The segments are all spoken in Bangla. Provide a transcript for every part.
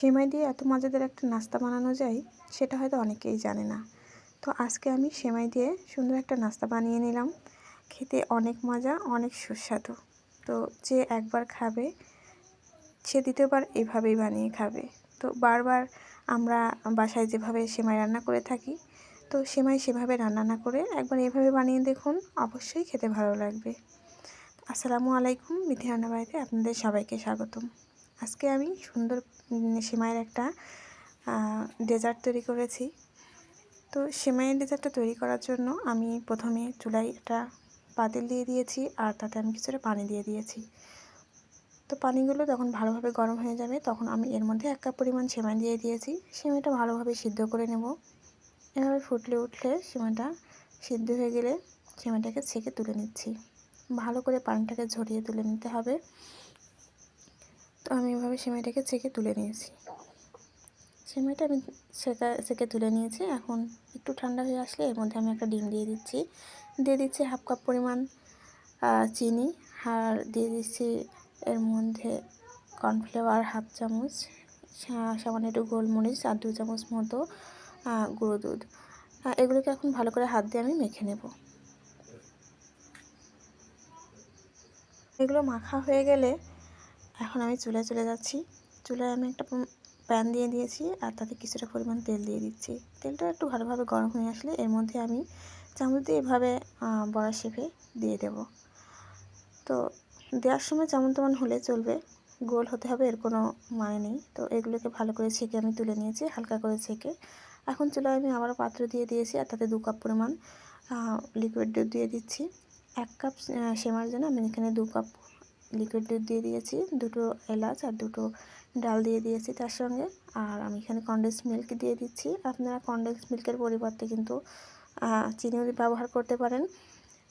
সেমাই দিয়ে এত মজাদার একটা নাস্তা বানানো যায় সেটা হয়তো অনেকেই জানে না। তো আজকে আমি সেমাই দিয়ে সুন্দর একটা নাস্তা বানিয়ে নিলাম। খেতে অনেক মজা, অনেক সুস্বাদু। তো যে একবার খাবে সে দ্বিতীয়বার এভাবেই বানিয়ে খাবে। তো বারবার আমরা বাসায় যেভাবে সেমাই রান্না করে থাকি, তো সেমাই সেভাবে রান্না না করে একবার এভাবে বানিয়ে দেখুন, অবশ্যই খেতে ভালো লাগবে। আসসালামু আলাইকুম, মিঠি রান্নাবাড়িতে আপনাদের সবাইকে স্বাগতম। আজকে আমি সুন্দর সেমাইয়ের একটা ডেজার্ট তৈরি করেছি। তো সেমাইয়ের ডেজার্টটা তৈরি করার জন্য আমি প্রথমে চুলায় একটা পাতিল দিয়ে দিয়েছি, আর তাতে আমি কিছুটা পানি দিয়ে দিয়েছি। তো পানিগুলো যখন ভালোভাবে গরম হয়ে যাবে তখন আমি এর মধ্যে 1 কাপ পরিমাণ সেমাই দিয়ে দিয়েছি। সেমাইটা ভালোভাবে সিদ্ধ করে নেব। এভাবে ফুটলে উঠলে সেমাইটা সিদ্ধ হয়ে গেলে সেমাইটাকে ছেঁকে তুলে নিচ্ছি। ভালো করে পানিটাকে ঝরিয়ে তুলে নিতে হবে। তো আমি এভাবে সেমাইটাকে ছেঁকে তুলে নিয়েছি। সেমাইটা আমি ছেঁকে তুলে নিয়েছি। এখন একটু ঠান্ডা হয়ে আসলে এর মধ্যে আমি একটা ডিম দিয়ে দিচ্ছি। দিয়ে দিচ্ছি 1/2 কাপ পরিমাণ চিনি, আর দিয়ে দিচ্ছি এর মধ্যে কর্নফ্লাওয়ার 1/2 চামচ, সামান্য একটু গোলমরিচ আর 2 চামচ মতো গুঁড়ো দুধ। এগুলোকে এখন ভালো করে হাত দিয়ে আমি মেখে নেব। এগুলো মাখা হয়ে গেলে এখন আমি চুলায় চলে যাচ্ছি। চুলায় আমি একটা প্যান দিয়ে দিয়েছি, আর তাতে কিছুটা পরিমাণ তেল দিয়ে দিচ্ছি। তেলটা একটু ভালোভাবে গরম হয়ে আসলে এর মধ্যে আমি চামচ দিয়ে এভাবে বড়া শেপে দিয়ে দেব। তো দেওয়ার সময় যেমন তেমন হলে চলবে, গোল হতে হবে এর কোনো মানে নেই। তো এগুলোকে ভালো করে ছেঁকে আমি তুলে নিয়েছি, হালকা করে ছেঁকে। এখন চুলায় আমি আবারও পাত্র দিয়ে দিয়েছি, আর তাতে 2 কাপ পরিমাণ লিকুইড দুধ দিয়ে দিচ্ছি। 1 কাপ সেমাইয়ের জন্য আমি এখানে 2 কাপ লিকুইড দুধ দিয়ে দিয়েছি, 2টো এলাচ আর 2টো ডাল দিয়ে দিয়েছি তার সঙ্গে। আর আমি এখানে কনডেন্স মিল্ক দিয়ে দিচ্ছি। আপনারা কনডেন্স মিল্কের পরিবর্তে কিন্তু চিনিও ব্যবহার করতে পারেন।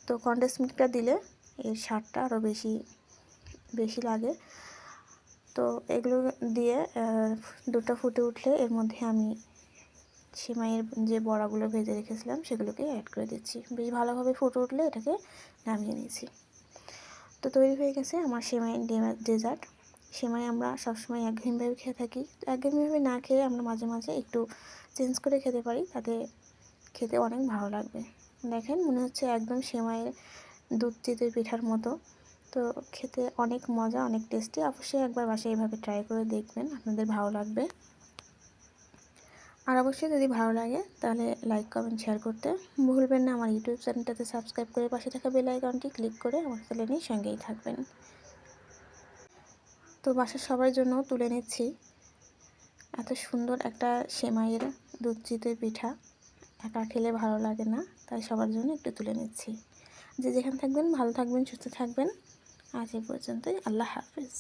তো কনডেন্স মিল্কটা দিলে এর স্বাদটা আরও বেশি লাগে। তো এগুলো দিয়ে দুধটা ফুটে উঠলে এর মধ্যে আমি সেমাইয়ের যে বড়াগুলো ভেজে রেখেছিলাম সেগুলোকে অ্যাড করে দিচ্ছি। বেশ ভালোভাবে ফুটে উঠলে এটাকে নামিয়ে নিয়েছি। তো তৈরি হয়ে গেছে আমার সেমাইয়ের ডেজার্ট। সেমাই আমরা সবসময় একঘেয়েমিভাবে খেয়ে থাকি। একঘেয়েমিভাবে না খেয়ে আমরা মাঝে মাঝে একটু চেঞ্জ করে খেতে পারি, তাতে খেতে অনেক ভালো লাগবে। দেখেন, মনে হচ্ছে একদম সেমাইয়ের দুধ চিতই পিঠার মতো। তো খেতে অনেক মজা, অনেক টেস্টি। অবশ্যই একবার বাসায় এইভাবে ট্রাই করে দেখবেন, আপনাদের ভালো লাগবে। আর অবশ্যই যদি ভালো লাগে তাহলে লাইক, কমেন্ট, শেয়ার করতে ভুলবেন না। আমার ইউটিউব চ্যানেলটাতে সাবস্ক্রাইব করে পাশে থাকা বেল আইকনটি ক্লিক করে আমার চ্যানেলের সঙ্গেই থাকবেন। তো বাসার সবার জন্য তুলে নিচ্ছি এত সুন্দর একটা সেমাইয়ের দুধ চিতই পিঠা। একা খেলে ভালো লাগে না, তাই সবার জন্য একটু তুলে নিচ্ছি। যে যেখানে থাকবেন ভালো থাকবেন, সুস্থ থাকবেন। আজ এই পর্যন্তই। আল্লাহ হাফেজ।